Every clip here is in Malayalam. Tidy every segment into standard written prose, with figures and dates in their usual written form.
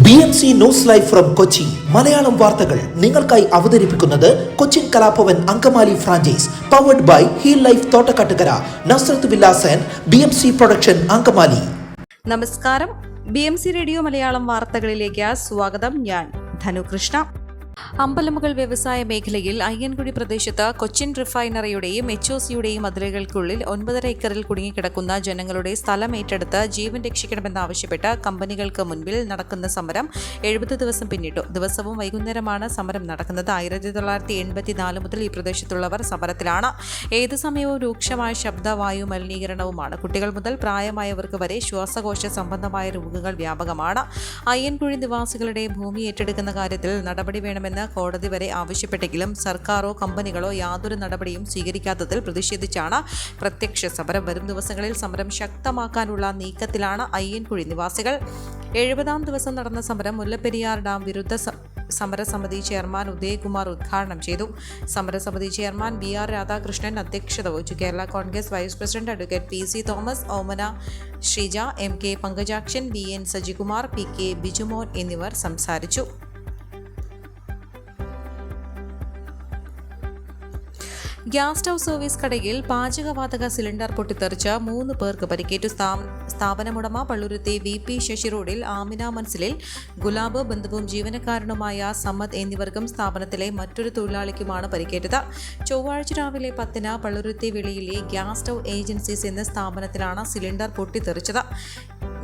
BMC news live from Kochi Malayalam വാർത്തകൾ നിങ്ങൾക്കായി അവതരിപ്പിക്കുന്നത് Cochin Kalabhavan Angamaly franchise powered by Heal Life Thottakkattukara Nazrath villas and BMC production Angamaly. നമസ്കാരം, BMC റേഡിയോ മലയാളം വാർത്തകളിലേക്ക് സ്വാഗതം. ഞാൻ ധനുകൃഷ്ണ. അമ്പലമുകൾ വ്യവസായ മേഖലയിൽ അയ്യൻകുഴി പ്രദേശത്ത് കൊച്ചിൻ റിഫൈനറിയുടെയും HOCയുടെയും അതിരുകൾക്കുള്ളിൽ 9.5 ഏക്കറിൽ കുടുങ്ങിക്കിടക്കുന്ന ജനങ്ങളുടെ സ്ഥലം ഏറ്റെടുത്ത് ജീവൻ രക്ഷിക്കണമെന്നാവശ്യപ്പെട്ട് കമ്പനികൾക്ക് മുൻപിൽ നടക്കുന്ന സമരം 70 ദിവസം പിന്നിട്ടു. ദിവസവും വൈകുന്നേരമാണ് സമരം നടക്കുന്നത്. 1984 മുതൽ ഈ പ്രദേശത്തുള്ളവർ സമരത്തിലാണ്. ഏതു സമയവും രൂക്ഷമായ ശബ്ദവായു മലിനീകരണവുമാണ്. കുട്ടികൾ മുതൽ പ്രായമായവർക്ക് വരെ ശ്വാസകോശ സംബന്ധമായ രോഗങ്ങൾ വ്യാപകമാണ്. അയ്യൻകുഴി നിവാസികളുടെ ഭൂമി ഏറ്റെടുക്കുന്ന കാര്യത്തിൽ നടപടി വേണമെന്ന് കോടതി വരെ ആവശ്യപ്പെട്ടെങ്കിലും സർക്കാരോ കമ്പനികളോ യാതൊരു നടപടിയും സ്വീകരിക്കാത്തതിൽ പ്രതിഷേധിച്ചാണ് പ്രത്യക്ഷ സമരം. വരും ദിവസങ്ങളിൽ സമരം ശക്തമാക്കാനുള്ള നീക്കത്തിലാണ് അയ്യൻകുഴി നിവാസികൾ. 70-ാം ദിവസം നടന്ന സമരം മുല്ലപ്പെരിയാർ ഡാം വിരുദ്ധ സമരസമിതി ചെയർമാൻ ഉദയകുമാർ ഉദ്ഘാടനം ചെയ്തു. സമരസമിതി ചെയർമാൻ BR രാധാകൃഷ്ണൻ അധ്യക്ഷത വഹിച്ചു. Kerala Congress vice president advocate PC Thomas, Omana Sreeja, MK Pankajakshan, BN Sajikumar, PK Bijumon എന്നിവർ സംസാരിച്ചു. ഗ്യാസ് സ്റ്റൗ സർവീസ് കടയിൽ പാചകവാതക സിലിണ്ടർ പൊട്ടിത്തെറിച്ച് 3 പേർക്ക് പരിക്കേറ്റു. സ്ഥാപനമുടമ പള്ളുരുത്തി VP ശശി റോഡിൽ ആമിന മൻസിലിൽ, ഗുലാബ് ബന്ധുവും ജീവനക്കാരനുമായ സമ്മദ് എന്നിവർക്കും സ്ഥാപനത്തിലെ മറ്റൊരു തൊഴിലാളിക്കുമാണ് പരിക്കേറ്റത്. ചൊവ്വാഴ്ച രാവിലെ 10-ന് പള്ളുരുത്തി വെളിയിലെ ഗ്യാസ് സ്റ്റൗ ഏജൻസീസ് എന്ന സ്ഥാപനത്തിലാണ് സിലിണ്ടർ പൊട്ടിത്തെറിച്ചത്.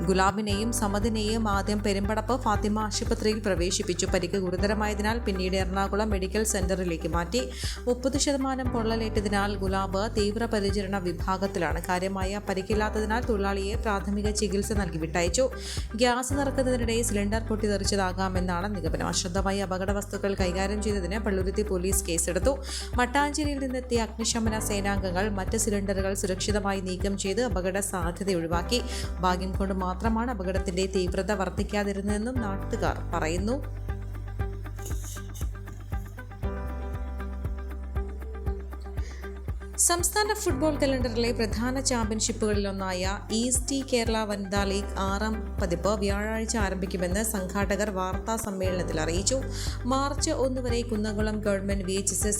ഗുലാബിനെയും സമദിനെയും ആദ്യം പെരുമ്പടപ്പ് ഫാത്തിമ ആശുപത്രിയിൽ പ്രവേശിപ്പിച്ചു. പരിക്ക് ഗുരുതരമായതിനാൽ പിന്നീട് എറണാകുളം മെഡിക്കൽ സെന്ററിലേക്ക് മാറ്റി. 30% പൊള്ളലേറ്റതിനാൽ ഗുലാബ് തീവ്രപരിചരണ വിഭാഗത്തിലാണ്. കാര്യമായ പരിക്കില്ലാത്തതിനാൽ തൊഴിലാളിയെ പ്രാഥമിക ചികിത്സ നൽകി വിട്ടയച്ചു. ഗ്യാസ് നിറക്കുന്നതിനിടെ സിലിണ്ടർ പൊട്ടിത്തെറിച്ചതാകാമെന്നാണ് നിഗമനം. അശ്രദ്ധമായി അപകട വസ്തുക്കൾ കൈകാര്യം ചെയ്തതിന് പള്ളുരുത്തി പോലീസ് കേസെടുത്തു. മട്ടാഞ്ചേരിയിൽ നിന്നെത്തിയ അഗ്നിശമന സേനാംഗങ്ങൾ മറ്റ് സിലിണ്ടറുകൾ സുരക്ഷിതമായി നീക്കം ചെയ്ത് അപകട സാധ്യത ഒഴിവാക്കി. ഭാഗ്യം കൊണ്ട് മാത്രമാണ് അപകടത്തിന്റെ തീവ്രത വർദ്ധിക്കാതിരുന്നതെന്നും നാട്ടുകാർ പറയുന്നു. സംസ്ഥാന ഫുട്ബോൾ കലണ്ടറിലെ പ്രധാന ചാമ്പ്യൻഷിപ്പുകളിലൊന്നായ ഈസ്റ്റ് കേരള വനിതാ ലീഗ് 6-ാം പതിപ്പ് വ്യാഴാഴ്ച ആരംഭിക്കുമെന്ന് സംഘാടകർ വാർത്താ സമ്മേളനത്തിൽ അറിയിച്ചു. മാർച്ച് 1 വരെ Kunnamkulam government VHSS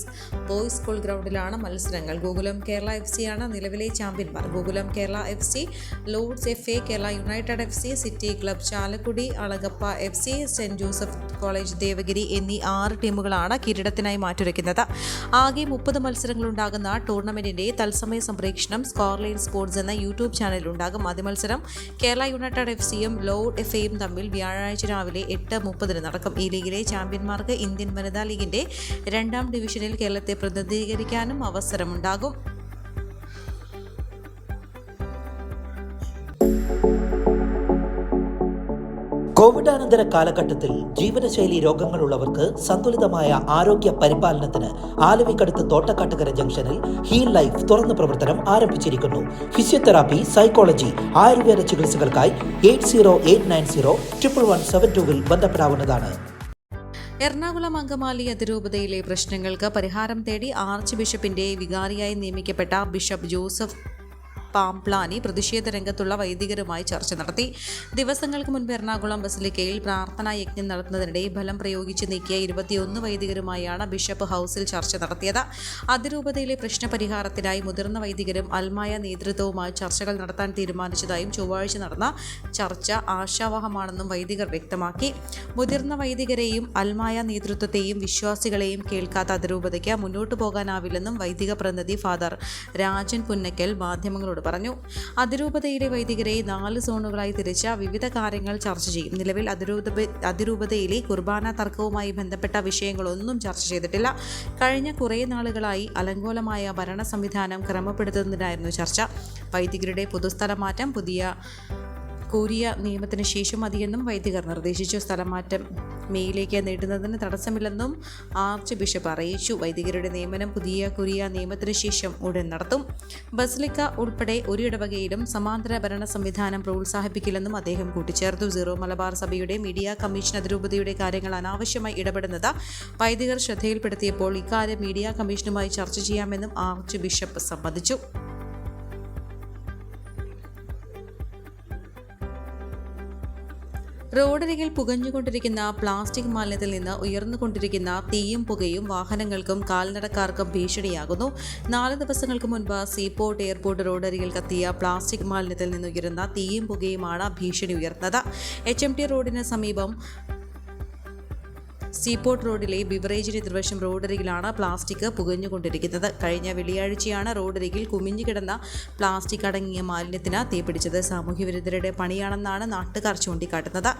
boys school ഗ്രൗണ്ടിലാണ് മത്സരങ്ങൾ. ഗോകുലം കേരള FC ആണ് നിലവിലെ ചാമ്പ്യന്മാർ. Gokulam Kerala FC, Lords FA, Kerala united FC, city club Chalakudy, Alagappa FC, saint Joseph college Devagiri എന്നീ 6 ടീമുകളാണ് കിരീടത്തിനായി മാറ്റുരയ്ക്കുന്നത്. ആകെ 30 മത്സരങ്ങളുണ്ടാകുന്ന ടൂർണമെന്റിന്റെ തത്സമയ സംപ്രേഷണം സ്കോർലൈൻ സ്പോർട്സ് എന്ന YouTube ചാനലിലുണ്ടാകും. ആദ്യ മത്സരം കേരള യുണൈറ്റഡ് FCയും ലോർഡ് FAയും തമ്മിൽ വ്യാഴാഴ്ച രാവിലെ 8:30 നടക്കും. ഈ ലീഗിലെ ചാമ്പ്യന്മാർക്ക് ഇന്ത്യൻ വനിതാ ലീഗിന്റെ 2-ാം ഡിവിഷനിൽ കേരളത്തെ പ്രതിനിധീകരിക്കാനും അവസരമുണ്ടാകും. കോവിഡാനന്തര കാലഘട്ടത്തിൽ ജീവിതശൈലി രോഗങ്ങളുള്ളവർക്ക് സന്തുലിതമായ ആരോഗ്യ പരിപാലനത്തിന് ആലുവക്കടുത്ത് തോട്ടക്കാട്ടുകര ജംഗ്ഷനിൽ ഹീൽ ലൈഫ് തുറന്ന പ്രവർത്തനം ആരംഭിച്ചിരിക്കുന്നു. ഫിസിയോതെറാപ്പി, സൈക്കോളജി, ആയുർവേദ ചികിത്സകൾക്കായി 8089011772 ബന്ധപ്പെടാവുന്നതാണ്. എറണാകുളം അങ്കമാലി അതിരൂപതയിലെ പ്രശ്നങ്ങൾക്ക് പരിഹാരം തേടി ആർച്ച് ബിഷപ്പിന്റെ വികാരിയായി നിയമിക്കപ്പെട്ട ബിഷപ്പ് ജോസഫ് പാംപ്ലാനി പ്രതിഷേധ രംഗത്തുള്ള വൈദികരുമായി ചർച്ച നടത്തി. ദിവസങ്ങൾക്ക് മുൻപ് എറണാകുളം ബസിലിക്കയിൽ പ്രാർത്ഥനാ യജ്ഞം നടത്തുന്നതിനിടെ ബലം പ്രയോഗിച്ച് നീക്കിയ 21 വൈദികരുമായാണ് ബിഷപ്പ് ഹൗസിൽ ചർച്ച നടത്തിയത്. അതിരൂപതയിലെ പ്രശ്നപരിഹാരത്തിനായി മുതിർന്ന വൈദികരും അൽമായ നേതൃത്വവുമായി ചർച്ചകൾ നടത്താൻ തീരുമാനിച്ചതായും ചൊവ്വാഴ്ച നടന്ന ചർച്ച ആശാവഹമാണെന്നും വൈദികർ വ്യക്തമാക്കി. മുതിർന്ന വൈദികരെയും അൽമായ നേതൃത്വത്തെയും വിശ്വാസികളെയും കേൾക്കാത്ത അതിരൂപതയ്ക്ക് മുന്നോട്ടു പോകാനാവില്ലെന്നും വൈദിക പ്രതിനിധി ഫാദർ രാജൻ പുന്നക്കൽ മാധ്യമങ്ങളോട് പറഞ്ഞു. അതിരൂപതയിലെ വൈദികരെ 4 സോണുകളായി തിരിച്ച വിവിധ കാര്യങ്ങൾ ചർച്ച ചെയ്യും. നിലവിൽ അതിരൂപതയിലെ കുർബാന തർക്കവുമായി ബന്ധപ്പെട്ട വിഷയങ്ങളൊന്നും ചർച്ച ചെയ്തിട്ടില്ല. കഴിഞ്ഞ കുറേ നാളുകളായി അലങ്കോലമായ ഭരണ സംവിധാനം ക്രമപ്പെടുത്തുന്നതിനായിരുന്നു ചർച്ച. വൈദികരുടെ പൊതുസ്ഥലം മാറ്റം പുതിയ കൂരിയ നിയമത്തിന് ശേഷം മതിയെന്നും വൈദികർ നിർദ്ദേശിച്ചു. സ്ഥലമാറ്റം മേയിലേക്ക് നീട്ടുന്നതിന് തടസ്സമില്ലെന്നും ആർച്ച് ബിഷപ്പ് അറിയിച്ചു. വൈദികരുടെ നിയമനം പുതിയ കുരിയ നിയമത്തിന് ശേഷം ഉടൻ നടത്തും. ബസിലിക്ക ഉൾപ്പെടെ ഒരു ഇടവകയിലും സമാന്തര ഭരണ സംവിധാനം പ്രോത്സാഹിപ്പിക്കില്ലെന്നും അദ്ദേഹം കൂട്ടിച്ചേർത്തു. സീറോ മലബാർ സഭയുടെ മീഡിയ കമ്മീഷൻ അതിരൂപതയുടെ കാര്യങ്ങൾ അനാവശ്യമായി ഇടപെടുന്നത് വൈദികർ ശ്രദ്ധയിൽപ്പെടുത്തിയപ്പോൾ ഇക്കാര്യം മീഡിയ കമ്മീഷനുമായി ചർച്ച ചെയ്യാമെന്നും ആർച്ച് ബിഷപ്പ് സമ്മതിച്ചു. റോഡരികിൽ പുകഞ്ഞുകൊണ്ടിരിക്കുന്ന പ്ലാസ്റ്റിക് മാലിന്യത്തിൽ നിന്ന് ഉയർന്നുകൊണ്ടിരിക്കുന്ന തീയും പുകയും വാഹനങ്ങൾക്കും കാൽനടക്കാർക്കും ഭീഷണിയാകുന്നു. 4 ദിവസങ്ങൾക്ക് മുൻപ് സീപോർട്ട് എയർപോർട്ട് റോഡരികിൽ കത്തിയ പ്ലാസ്റ്റിക് മാലിന്യത്തിൽ നിന്നുയരുന്ന തീയും പുകയുമാണ് ഭീഷണി ഉയർത്തുന്നത്. HMT റോഡിന് സമീപം സീപോർട്ട് റോഡിലെ ബിവറേജിന് എതിർവശം റോഡരികിലാണ് പ്ലാസ്റ്റിക് പുകഞ്ഞുകൊണ്ടിരിക്കുന്നത്. കഴിഞ്ഞ വെള്ളിയാഴ്ചയാണ് റോഡരികിൽ കുമിഞ്ഞു കിടന്ന പ്ലാസ്റ്റിക് അടങ്ങിയ മാലിന്യത്തിന് തീപിടിച്ചത്. സാമൂഹ്യവിരുദ്ധരുടെ പണിയാണെന്നാണ് നാട്ടുകാർ ചൂണ്ടിക്കാട്ടുന്നത്.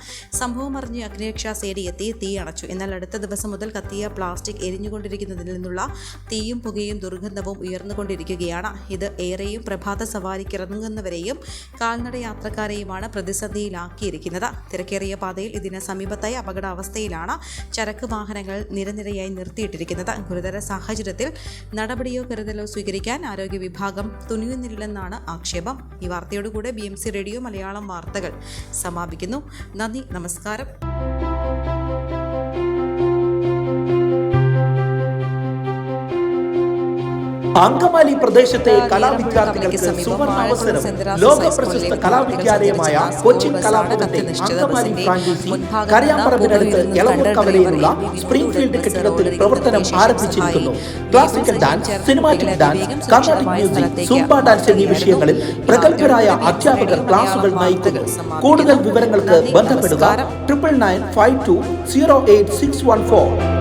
സംഭവം അറിഞ്ഞ് അഗ്നിരക്ഷാ സേനയെത്തി തീ അണച്ചു. എന്നാൽ അടുത്ത ദിവസം മുതൽ കത്തിയ പ്ലാസ്റ്റിക് എരിഞ്ഞുകൊണ്ടിരിക്കുന്നതിൽ നിന്നുള്ള തീയും പുകയും ദുർഗന്ധവും ഉയർന്നുകൊണ്ടിരിക്കുകയാണ്. ഇത് ഏറെയും പ്രഭാത സവാരിക്കിറങ്ങുന്നവരെയും കാൽനട യാത്രക്കാരെയുമാണ് പ്രതിസന്ധിയിലാക്കിയിരിക്കുന്നത്. തിരക്കേറിയ പാതയിൽ ഇതിന് സമീപത്തായി അപകടാവസ്ഥയിലാണ് ചരക്ക് വാഹനങ്ങൾ നിരനിരയായി നിർത്തിയിട്ടിരിക്കുന്നത്. ഗുരുതര സാഹചര്യത്തിൽ നടപടിയോ കരുതലോ സ്വീകരിക്കാൻ ആരോഗ്യ വിഭാഗം തുനിയുന്നില്ലെന്നാണ് ആക്ഷേപം. ഈ വാർത്തയോടുകൂടെ BMC റേഡിയോ മലയാളം വാർത്തകൾ സമാപിക്കുന്നു. നന്ദി, നമസ്കാരം. അങ്കമാലി പ്രദേശത്തെ കലാവിദ്യാർത്ഥികൾക്ക് സുവർണാവസരം. ലോക പ്രശസ്ത കലാവിദ്യാലയമായ കൊച്ചിൻ കലാഭവന്റെ അങ്കമാലി ഫ്രാഞ്ചൈസി കരയാമ്പറമ്പിനടുത്ത് എളവൂർ കവലയിലുള്ള സ്പ്രിംഗ്ഫീൽഡ് കെട്ടിടത്തിൽ പ്രവർത്തനം ആരംഭിച്ചിരിക്കുന്നു. Classical dance, cinematic dance, Carnatic music, Zumba dance എന്നീ വിഷയങ്ങളിൽ പ്രഗത്ഭരായ അധ്യാപകർ ക്ലാസുകൾ നയിക്കുന്നു. കൂടുതൽ വിവരങ്ങൾക്ക് ബന്ധപ്പെടുക 9995208614.